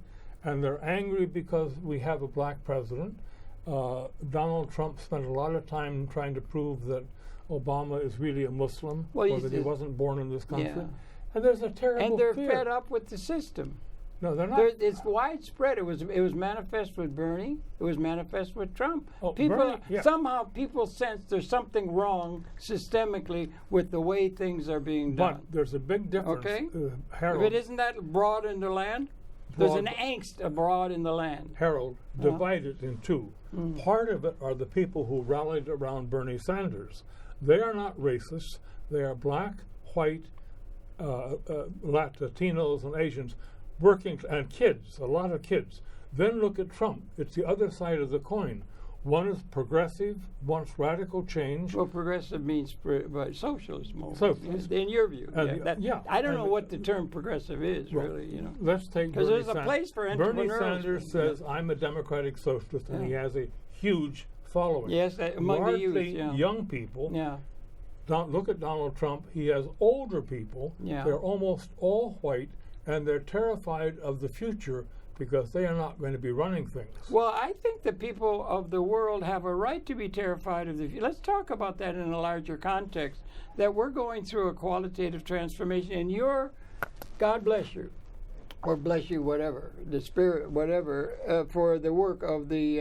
and they're angry because we have a black president. Donald Trump spent a lot of time trying to prove that Obama is really a Muslim, or that he wasn't born in this country. Yeah. And there's a terrible And they're fear. fed up with the system. No, they're not. It's widespread. It was manifest with Bernie. It was manifest with Trump. Bernie, Somehow people sense there's something wrong systemically with the way things are being done. But there's a big difference. Okay. Harold, If it isn't that broad in the land, there's an angst abroad in the land. Harold, divide it in two. Part of it are the people who rallied around Bernie Sanders. They are not racist. They are black, white, Latinos, and Asians, working, and kids, a lot of kids. Then look at Trump. It's the other side of the coin. One is progressive, wants radical change. Well, progressive means socialist movement. Socialist. In your view. And I don't know what the term progressive is, really. Let's take because Bernie there's a place for entrepreneurs. Bernie Sanders says, I'm a democratic socialist, and he has a huge following. Yes, among the youth. Largely young people. Yeah. Look at Donald Trump. He has older people. Yeah. They're almost all white, and they're terrified of the future because they are not going to be running things. Well, I think the people of the world have a right to be terrified of the future. Let's talk about that in a larger context, that we're going through a qualitative transformation, and God bless you, or bless you, whatever, the spirit, whatever, for the work of the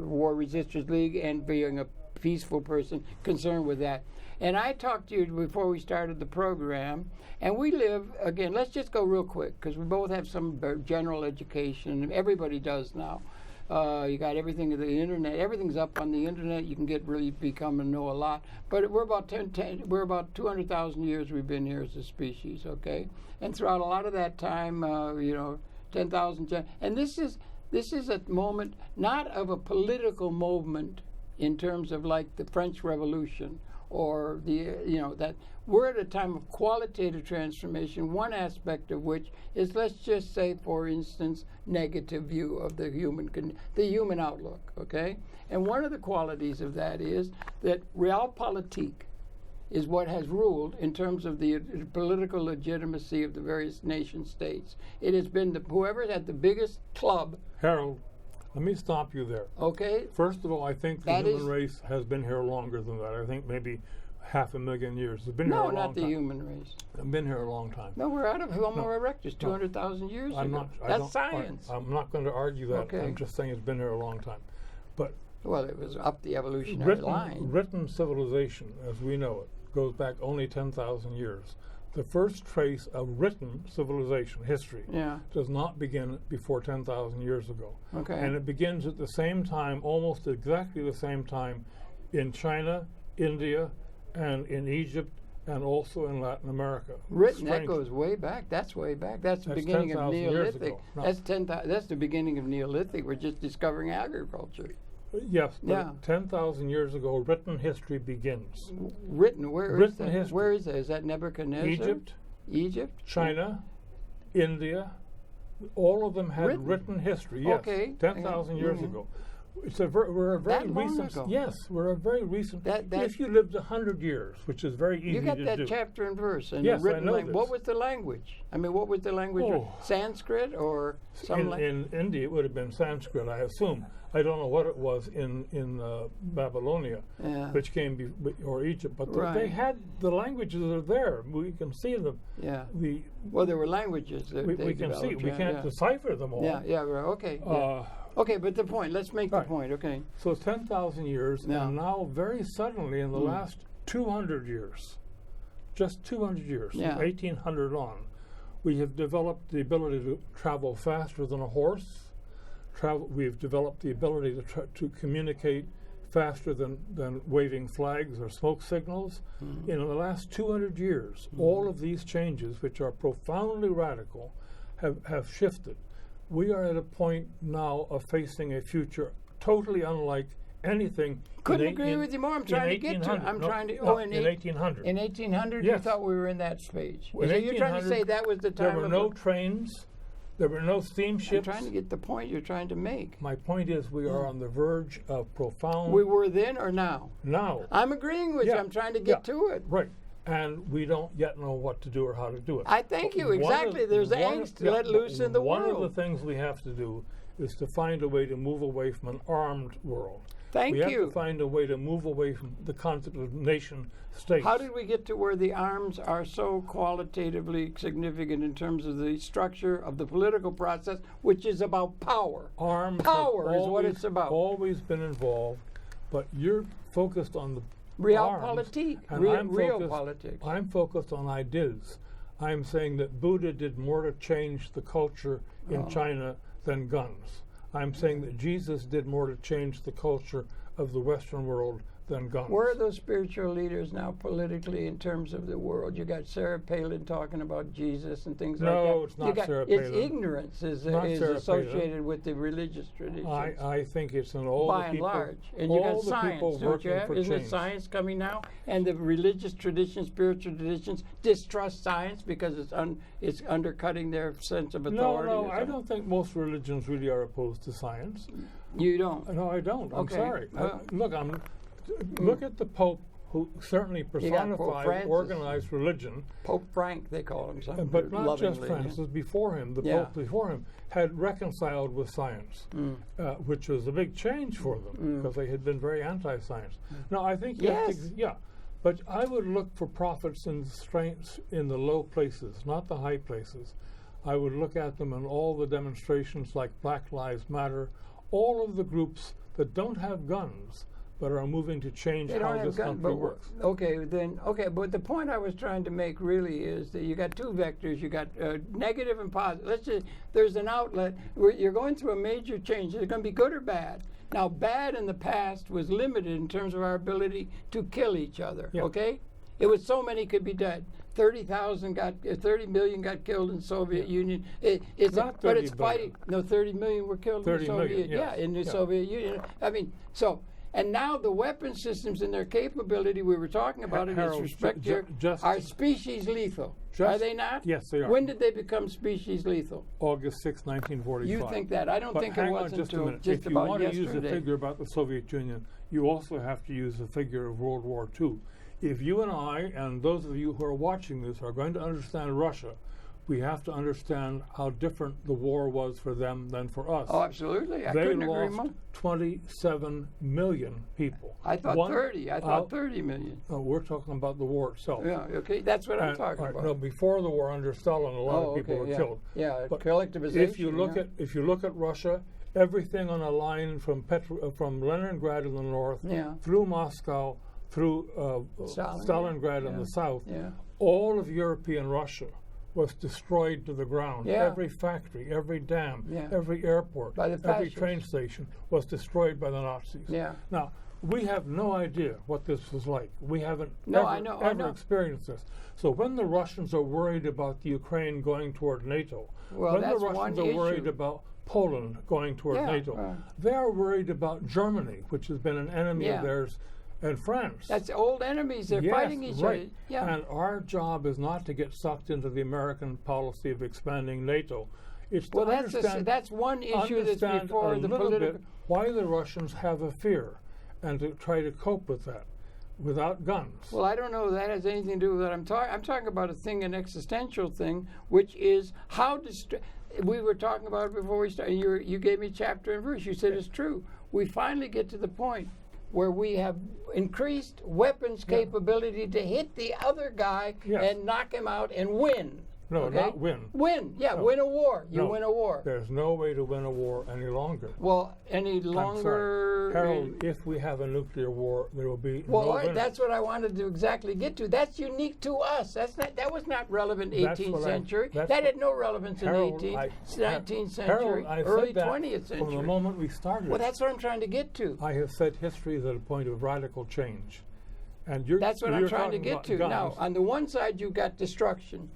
War Resisters League and being a peaceful person concerned with that. And I talked to you before we started the program, and we live, again, let's just go real quick, because we both have some general education. Everybody does now. You got everything on the internet. Everything's up on the internet. You can become and know a lot. But we're about 200,000 years we've been here as a species, okay? And throughout a lot of that time, 10,000. And this is a moment not of a political movement in terms of like the French Revolution, or that we're at a time of qualitative transformation, one aspect of which is, let's just say, for instance, negative view of the human outlook, okay? And one of the qualities of that is that realpolitik is what has ruled in terms of the political legitimacy of the various nation states. It has been whoever had the biggest club. Harold, let me stop you there. Okay. First of all, I think the human race has been here longer than that. I think maybe 500,000 years. It's been here a long time. No, not the human race. It's been here a long time. No, we're out of Homo erectus 200,000 years ago. That's science. I'm not going to argue that. Okay. I'm just saying it's been here a long time. But well, it was up the evolutionary line. Written civilization, as we know it, goes back only 10,000 years. The first trace of written civilization history does not begin before 10,000 years ago. Okay. And it begins at the same time, almost exactly the same time, in China, India, and in Egypt, and also in Latin America. Written, that goes way back. That's way back. That's the beginning of Neolithic. No. That's the beginning of Neolithic. We're just discovering agriculture. Yes, but 10,000 years ago, written history begins. Written, where is that? History. Where is that? Is that Nebuchadnezzar? Egypt? China, India, all of them had written history, yes, okay. 10,000 years ago. We're a very recent. Yes, we're a very recent. If you lived 100 years, which is very easy to do. You got that chapter and verse. And yes, written I know this. What was the language? I mean, what was the language? Sanskrit or some in India, it would have been Sanskrit, I assume. I don't know what it was in Babylonia, which came or Egypt, but they had the languages are there. We can see them. Yeah. Well, there were languages that we can see. We can't decipher them all. Yeah. Right. Okay. Okay, but the point. Let's make the point. Okay. So it's 10,000 years, and now very suddenly in the last 200 years, just 200 years, from 1800 on, we have developed the ability to travel faster than a horse. We've developed the ability to communicate faster than waving flags or smoke signals. In the last 200 years, all of these changes, which are profoundly radical, have shifted. We are at a point now of facing a future totally unlike anything. Couldn't agree with you more. I'm trying to get to it. I'm trying to. Oh, in 1800. In 1800, Yes. you thought we were in that stage. In So you're trying to 1800, say that was the time There were of no trains. There were no I'm steamships. trying to get the point you're trying to make. My point is, we are on the verge of profound. We were then or now? now. I'm agreeing with you. Yeah. I'm trying to get Yeah. to it. Right. And we don't yet know what to do or how to do it. I thank you. One of- Exactly. There's one of- angst yeah, let loose in the One world. of the things we have to do is to find a way to move away from an armed world. Thank we have you. to find a way to move away from the concept of nation states. How did we get to where the arms are so qualitatively significant in terms of the structure of the political process, which is about power? Arms have Power is what always- it's about. Always been involved, but you're focused on the arms, Realpolitik, and real, I'm real focused- politics. I'm focused on ideas. I'm saying that Buddha did more to change the culture in Oh. China than guns. I'm saying that Jesus did more to change the culture of the Western world than guns. Where are those spiritual leaders now politically in terms of the world? You got Sarah Palin talking about Jesus and things like that. No, it's You not got, Sarah it's Palin. ignorance is Not Sarah associated with the religious traditions. I think it's in all by the and people, large. And you all got the science, people don't you working have? for Isn't it change. science coming now? And the religious traditions, spiritual traditions distrust science because it's undercutting their sense of authority. No, or I something. don't think most religions really are opposed to science. You don't. No, I don't. I'm Okay. sorry. Well- Look at the Pope, who certainly got Pope personified Francis. organized religion, Pope Frank, they call him something. but not just lovingly. Francis. Before him, the Yeah. Pope before him had reconciled with science, which was a big change for them because they had been very anti-science. Now, I think you have Yes. to, yeah, but I would look for prophets and strengths in the low places, not the high places. I would look at them in all the demonstrations like Black Lives Matter, all of the groups that don't have guns but are moving to change They don't how have this guns, country but works. okay, but the point I was trying to make really is that you got two vectors. You got negative and positive. Let's just there's an outlet where you're going through a major change. It's going to be good or bad. Now, bad in the past was limited in terms of our ability to kill each other. Yeah. Okay, it was so many could be dead. 30 million got killed in Soviet Union. It's Not but 30 it's fighting. No, 30 million were killed in 30 the Soviet. million, yes. Yeah, in the Yeah. Soviet Union. I mean, so. And now the weapon systems and their capability we were talking about in this Harold, respect ju- here just- are species lethal. Are they not? Yes, they are. When did they become species lethal? August 6, 1945. You think that? I don't But think it hang on was just a until minute. just if you about want to use yesterday. the figure about the Soviet Union, you also have to use the figure of World War II. If you and I, and those of you who are watching this, are going to understand Russia, we have to understand how different the war was for them than for us. Oh, absolutely. I They couldn't agree lost more. 27 million people. I thought 30. I thought 30 million. We're talking about the war itself. Yeah, okay. That's what I'm And- talking all right, about. No, before the war under Stalin, a lot of people were yeah. killed. Yeah, But collectivization. If you look yeah. at Russia, everything on a line from Leningrad in the north Yeah. through Moscow, through Stalingrad in yeah. the south, Yeah. all of European Russia was destroyed to the ground. Yeah. Every factory, every dam, Yeah. every airport, By the every fascists. train station was destroyed by the Nazis. Yeah. Now, we have no idea what this was like. We haven't No, ever, I know. experienced this. So when the Russians are worried about the Ukraine going toward NATO, Well, when the that's Russians one are worried issue. about Poland going toward Yeah, NATO, they are worried about Germany, which has been an enemy Yeah. of theirs, and France. That's old enemies. They're Yes, fighting each right. other. Yeah. And our job is not to get sucked into the American policy of expanding NATO. It's to Well, understand, that's one issue that's understand before a the little political. bit why the Russians have a fear, and to try to cope with that without guns. Well, I don't know that has anything to do with what I'm talking. I'm talking about a thing, an existential thing, which is how we were talking about it before we started. You gave me chapter and verse. You said it's true. We finally get to the point where we have increased weapons capability to hit the other guy Yes. and knock him out and win. No, okay? not win. Win, yeah, No. win a war. You No, win a war. There's no way to win a war any longer. Well, any I'm sorry. longer. Harold, if we have a nuclear war, there will be Well, no all right, winner. that's what I wanted to exactly get to. That's unique to us. That was not relevant That's 18th what century. that's That what- had no relevance in Harold, 19th century, Harold, I early said that 20th from century. the moment we started. Well, that's what I'm trying to get to. I have said history is at a point of radical change. And you're That's what I'm you're trying to talking get about to. Now, guns. on the one side, you've got destruction.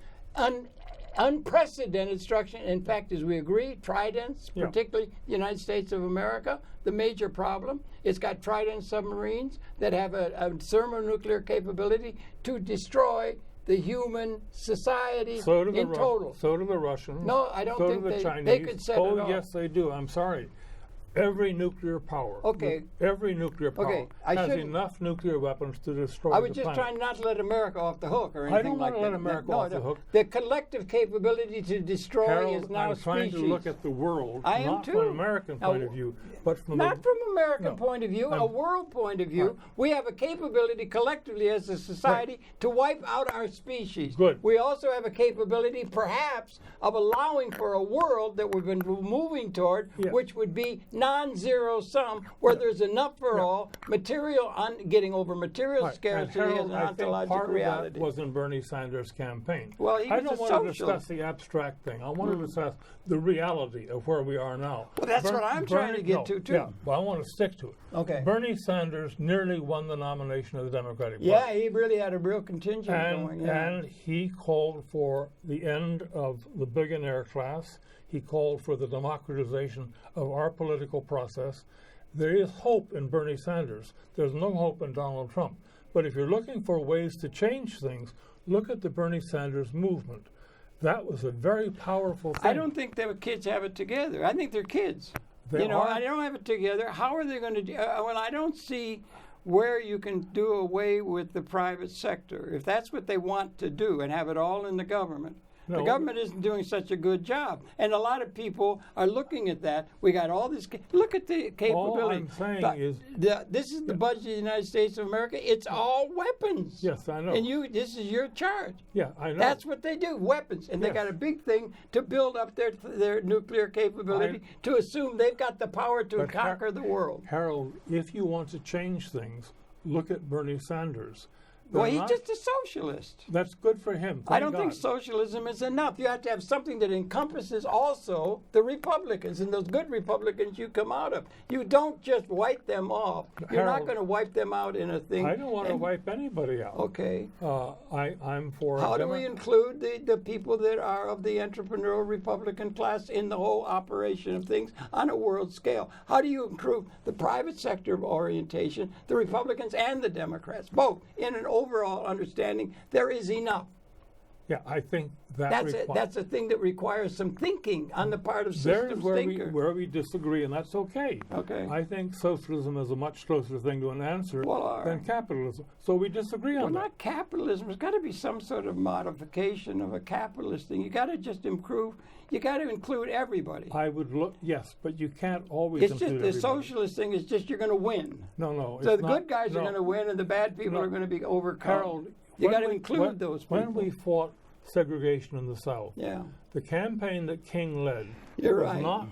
unprecedented destruction. In fact, as we agree, tridents, Yeah. particularly the United States of America, the major problem. It's got trident submarines that have a thermonuclear capability to destroy the human society So do the in total. So do the Russians. No, I don't so think do the they Chinese. could set it Oh, off. yes, they do. I'm sorry. Every nuclear power. Okay. Every nuclear power Okay, I has shouldn't- enough nuclear weapons to destroy I was the just planet. trying not to let America off the hook or anything I don't like want to that. let America No, off the hook. The collective capability to destroy Harold, is now I'm trying species. to look at the world, I am not too. from an American Now, point of view, but from Not the, from American No. point of view, a I'm- world point of view. Right. We have a capability collectively as a society to wipe out our species. Good. We also have a capability, perhaps, of allowing for a world that we've been moving toward, Yeah. which would be non-zero sum, where there's enough for all, material getting over material Right. And scarcity Harold, as an I think ontological part reality. of that was in Bernie Sanders' campaign. Well, he I was don't a want to socialist. discuss the abstract thing. I want to discuss the reality of where we are now. Well, that's what I'm trying to get to, too. Yeah, well, I want to stick to it. Okay. Bernie Sanders nearly won the nomination of the Democratic Party. Yeah, he really had a real contingent going. Yeah. And he called for the end of the billionaire class. He called for the democratization of our political process. There is hope in Bernie Sanders. There's no hope in Donald Trump. But if you're looking for ways to change things, look at the Bernie Sanders movement. That was a very powerful thing. I don't think the kids have it together. I think they're kids. They are. I don't have it together. How are they going to do? Well, I don't see where you can do away with the private sector if that's what they want to do and have it all in the government. The No. government isn't doing such a good job, and a lot of people are looking at that. We got all this. Look at the capability. All I'm saying is, this is the budget of the United States of America. It's all weapons. yes, I know. And this is your charge. Yeah, I know. That's what they do, weapons. And they Yes. got a big thing to build up their nuclear capability, to assume they've got the power to But conquer the world. Harold, if you want to change things, look at Bernie Sanders. Well, They're he's not- just a socialist. That's good for him. I thank don't think God. socialism is enough. You have to have something that encompasses also the Republicans and those good Republicans you come out of. You don't just wipe them off. You're not Harold, going to wipe them out in a thing. I don't want to and- wipe anybody out. Okay. I'm for. How do we include the people that are of the entrepreneurial Republican class in the whole operation of things on a world scale? How do you improve the private sector orientation, the Republicans and the Democrats, both in an overall understanding there is enough? Yeah, I think That's a thing that requires some thinking on the part of there's systems where thinker. where we disagree, and that's okay. Okay. I think socialism is a much closer thing to an answer Well, all than right. capitalism. So we disagree Well, on that. not capitalism. There's got to be some sort of modification of a capitalist thing. You got to just improve. You got to include everybody. I would look, yes, but you can't always It's include just the everybody. socialist thing is just you're going to win. No, So it's the not- good guys are no. going to win, and the bad people No. are going to be overcome. Harold, you when got to we- include when- those people. When we fought segregation in the South, yeah, the campaign that King led You're was right. not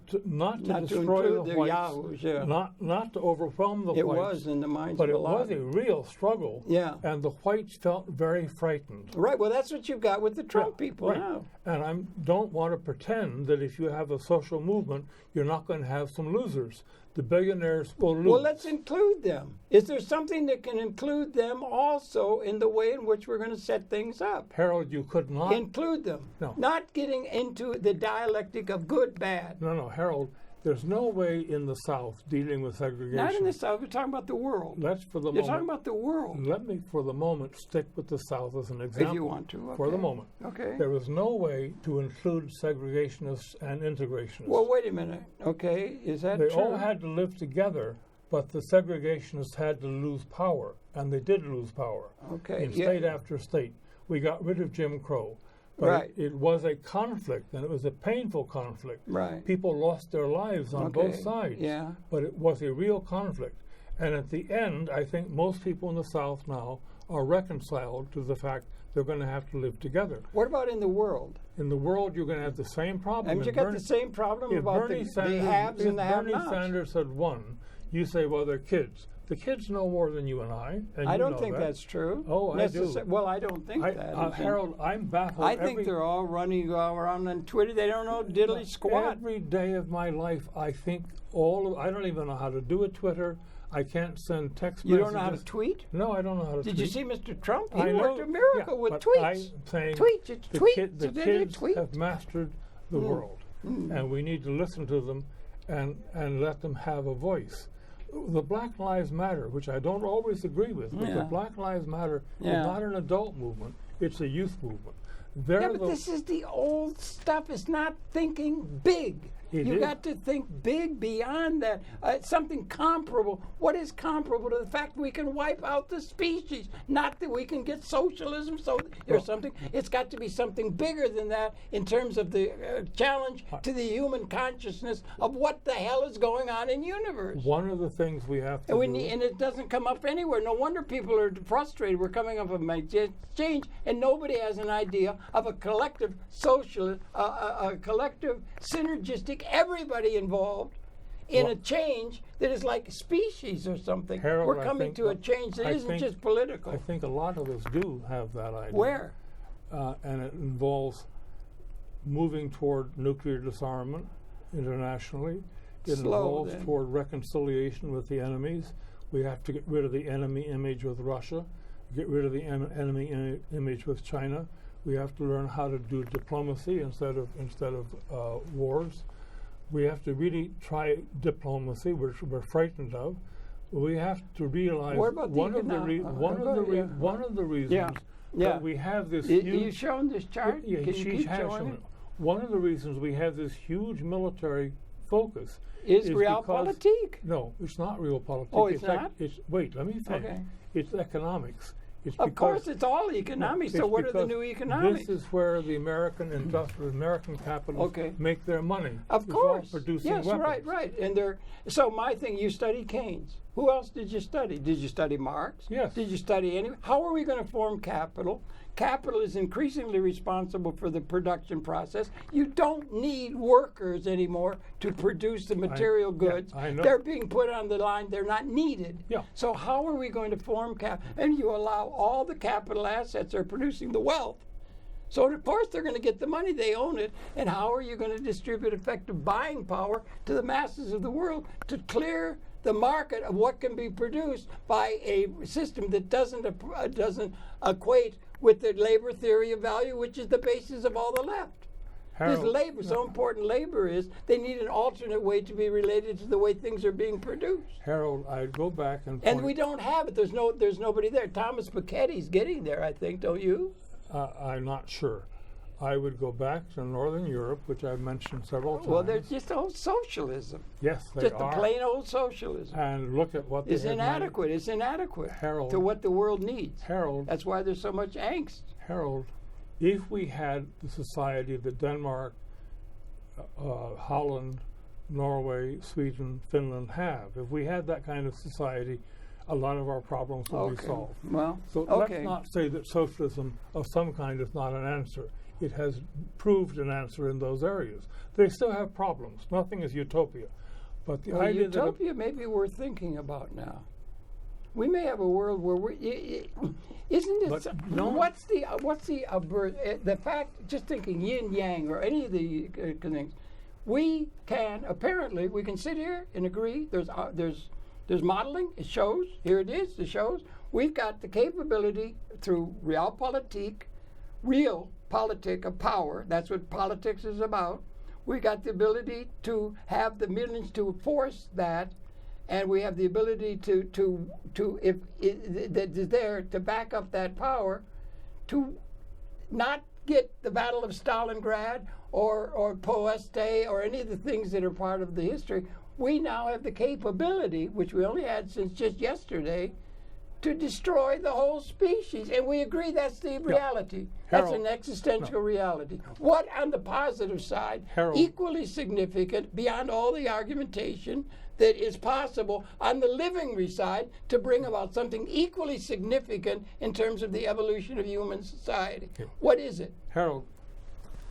to not to destroy include the the whites, yahoos. Yeah, not to overwhelm the it whites. was in the minds But of it a lot. was a real struggle. Yeah. And the whites felt very frightened. Right. Well, that's what you've got with the Trump Yeah, people right. now. And I don't want to pretend that if you have a social movement, you're not going to have some losers. The billionaires will lose. Well, let's include them. Is there something that can include them also in the way in which we're going to set things up? Harold, you could not. Include them. No. Not getting into the dialectic of good, bad. No, Harold, there's no way in the South dealing with segregation. Not in the South. We're talking about the world. Let's, for the You're moment, talking about the world. let me, for the moment, stick with the South as an example. If you want to. For the okay. moment. Okay. There was no way to include segregationists and integrationists. Well, wait a minute. Okay. Is that They true? all had to live together, but the segregationists had to lose power, and they did lose power Okay. in yeah. state after state. We got rid of Jim Crow, but Right. it was a conflict, and it was a painful conflict. Right. People lost their lives on both Okay, sides, yeah. but it was a real conflict. And at the end, I think most people in the South now are reconciled to the fact they're going to have to live together. What about in the world? In the world, you're going to have the same problem. Haven't you If got Bernie- the same problem if about Bernie the Sanders, haves if and the Bernie have-nots? Sanders had won, you say, well, they're kids. The kids know more than you and I. And I you don't know think that. that's true. Oh, I do. Well, I don't think that. Harold, I'm baffled. I think they're all running around on Twitter. They don't know diddly squat. Every day of my life, I think I don't even know how to do a Twitter. I can't send text You messages. don't know how to tweet? No, I don't know how to tweet. Did you see Mr. Trump? He I worked know, a miracle yeah, with but tweets. I'm saying Tweets, it's tweets. The It's a kids tweet. have mastered the world, and we need to listen to them and let them have a voice. The Black Lives Matter, which I don't always agree with, but the Black Lives Matter is not an adult movement, it's a youth movement. Yeah, but this is the old stuff. It's not thinking big. You got to think big beyond that. Something comparable. What is comparable to the fact that we can wipe out the species? Not that we can get socialism or something. It's got to be something bigger than that in terms of the challenge to the human consciousness of what the hell is going on in the universe. One of the things we have to do. And it doesn't come up anywhere. No wonder people are frustrated. We're coming up with change, and nobody has an idea of a collective socialist, a collective synergistic, everybody involved in a change that is like species or something. Harold, We're coming to a change that isn't just political. I think a lot of us do have that idea. Where? And it involves moving toward nuclear disarmament internationally. It involves toward reconciliation with the enemies. We have to get rid of the enemy image with Russia, get rid of the enemy image with China. We have to learn how to do diplomacy instead of wars. We have to really try diplomacy, which we're frightened of. We have to realize one of the reasons that we have this huge. You showing this chart? Yeah, Can you keep showing it? One of the reasons we have this huge military focus is realpolitik. No, it's not realpolitik. Oh, it's not? Wait, let me finish. Okay. It's economics. Of course, it's all economics. So what are the new economics? This is where the American capitalists make their money. Of course. It's all producing yes, weapons. right. And so my thing, you studied Keynes. Who else did you study? Did you study Marx? Yes. Did you study any? How are we going to form capital? Capital is increasingly responsible for the production process. You don't need workers anymore to produce the material goods. I know. They're being put on the line. They're not needed. Yeah. So how are we going to form capital? And you allow all the capital assets are producing the wealth. So of course they're going to get the money. They own it. And how are you going to distribute effective buying power to the masses of the world to clear the market of what can be produced by a system that doesn't equate with the labor theory of value, which is the basis of all the left. This labor, so important labor is, they need an alternate way to be related to the way things are being produced. Harold, I'd go back and we don't have it. There's nobody there. Thomas Piketty's getting there, I think, don't you? I'm not sure. I would go back to Northern Europe, which I've mentioned several times. Well, they're just old socialism. Yes, they just are. Just a plain old socialism. And look at what it's inadequate. It's inadequate Harold, to what the world needs. Harold, that's why there's so much angst. Harold, if we had the society that Denmark, Holland, Norway, Sweden, Finland have, if we had that kind of society, a lot of our problems would be solved. Well, so let's not say that socialism of some kind is not an answer. It has proved an answer in those areas. They still have problems. Nothing is utopia. But the idea utopia maybe we're thinking about now. We may have a world where isn't it? What's the fact? Just thinking yin yang or any of the things, we can sit here and agree. There's modeling. It shows. Here it is. It shows. We've got the capability through realpolitik, real politic of power. That's what politics is about. We got the ability to have the millions to force that, and we have the ability to if that is there to back up that power, to not get the Battle of Stalingrad or Poeste or any of the things that are part of the history. We now have the capability, which we only had since just yesterday, to destroy the whole species. And we agree that's the reality. That's an existential reality. What on the positive side, equally significant beyond all the argumentation that is possible on the living side to bring about something equally significant in terms of the evolution of human society? What is it? Harold,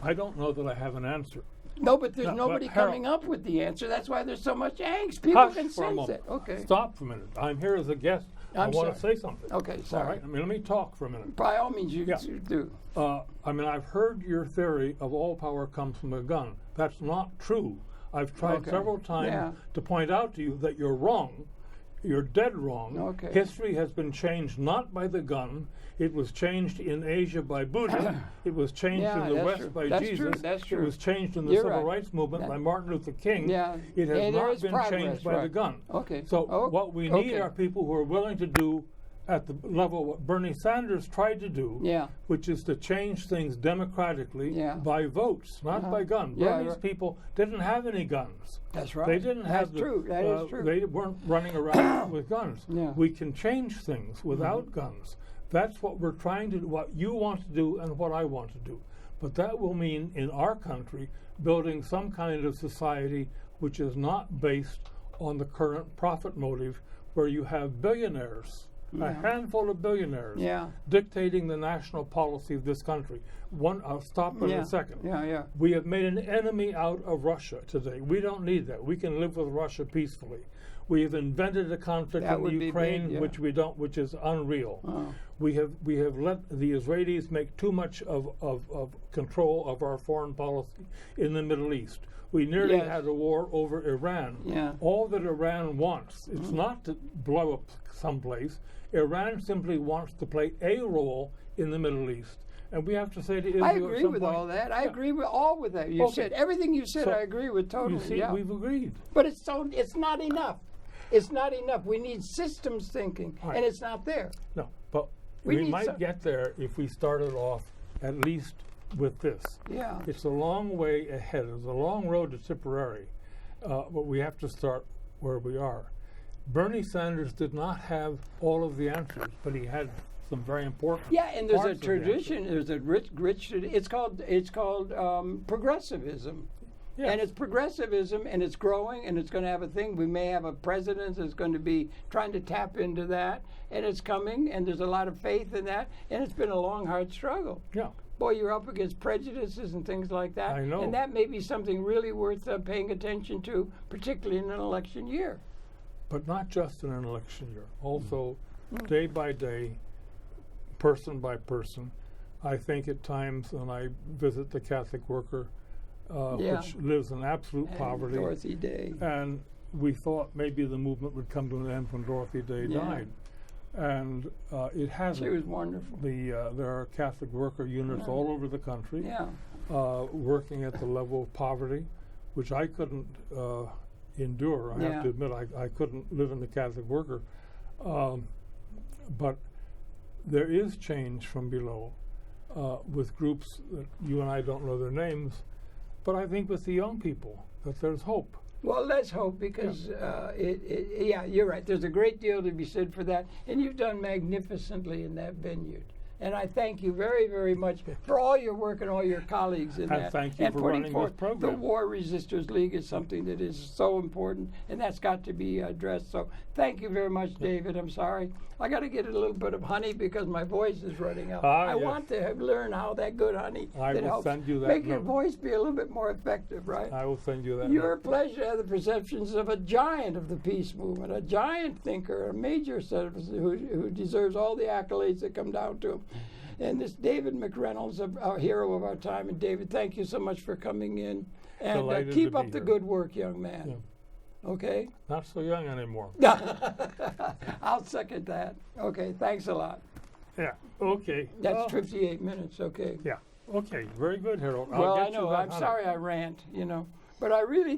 I don't know that I have an answer. No, but there's nobody coming up with the answer. That's why there's so much angst. People can sense it. Okay. Stop for a minute. I'm here as a guest. I want to say something. Okay, sorry. All right. Let me talk for a minute. By all means, you do. I've heard your theory of all power comes from a gun. That's not true. I've tried several times to point out to you that you're wrong. You're dead wrong. Okay. History has been changed not by the gun. It was changed in Asia by Buddha. It was changed Yeah, in the that's West true. by That's Jesus. true. That's true. It was changed in the You're Civil right. Rights Movement by Martin Luther King. Yeah. It has And there not is been progress, changed by the right. gun. Okay. So Oh, what we need okay. are people who are willing to do at the level what Bernie Sanders tried to do, Yeah. which is to change things democratically Yeah. by votes, not by guns. Yeah, Bernie's right. people didn't have any guns. That's right. They didn't have That's true. That is true. They weren't running around with guns. Yeah. We can change things without guns. That's what we're trying to do, what you want to do and what I want to do. But that will mean in our country building some kind of society which is not based on the current profit motive where you have billionaires, a handful of billionaires, Yeah. dictating the national policy of this country. I'll stop in Yeah. a second. Yeah, yeah. We have made an enemy out of Russia today. We don't need that. We can live with Russia peacefully. We have invented a conflict That in would the be Ukraine big, yeah. which we don't, which is unreal. Oh. We have let the Israelis make too much of control of our foreign policy in the Middle East. We nearly Yes. had a war over Iran. Yeah. All that Iran wants, it's not to blow up someplace. Iran simply wants to play a role in the Middle East. And we have to say to Israel I at agree some with point, all that. I yeah. agree with all with that. You Okay. said everything you said. So, I agree with totally. You see, yeah. we've agreed. But it's not enough. It's not enough. We need systems thinking, Right. and it's not there. No, but We we need might some- get there if we started off at least with this. Yeah. It's a long way ahead. It's a long road to Tipperary, but we have to start where we are. Bernie Sanders did not have all of the answers, but he had some very important. Yeah, and there's a parts of the answer. tradition. There's a rich. It's called progressivism. Yes. And it's progressivism, and it's growing, and it's going to have a thing. We may have a president that's going to be trying to tap into that, and it's coming, and there's a lot of faith in that, and it's been a long, hard struggle. Yeah. Boy, you're up against prejudices and things like that. I know. And that may be something really worth paying attention to, particularly in an election year. But not just in an election year. Also, day by day, person by person. I think at times when I visit the Catholic worker, Yeah. which lives in absolute And poverty, Dorothy Day. and we thought maybe the movement would come to an end when Dorothy Day Yeah. died, and it hasn't. She was wonderful. There are Catholic worker units all over the country, Yeah. working at the level of poverty, which I couldn't endure. I Yeah. have to admit, I couldn't live in the Catholic worker, but there is change from below with groups that you and I don't know their names, but I think with the young people that there's hope. Well, let's hope, because yeah, you're right. There's a great deal to be said for that, and you've done magnificently in that vineyard. And I thank you very, very much for all your work and all your colleagues in And that. thank you and for putting running this forth program. The War Resisters League is something that is so important, and that's got to be addressed. So thank you very much, David. I'm sorry. I got to get a little bit of honey because my voice is running out. I yes. want to learn how that good honey I that will helps send you that make your note. voice be a little bit more effective, right? I will send you that. Your note. pleasure to have the perceptions of a giant of the peace movement, a giant thinker, a major citizen who deserves all the accolades that come down to him. And this David McReynolds, a hero of our time. And David, thank you so much for coming in. And Delighted keep to up be the here. good work, young man. Okay? Not so young anymore. I'll second that. Okay, thanks a lot. Yeah. Okay. That's Well, 58 minutes, okay. Yeah. Okay. Very good, Harold. I'll Well, get I you know. that I'm honey. sorry I rant, but I really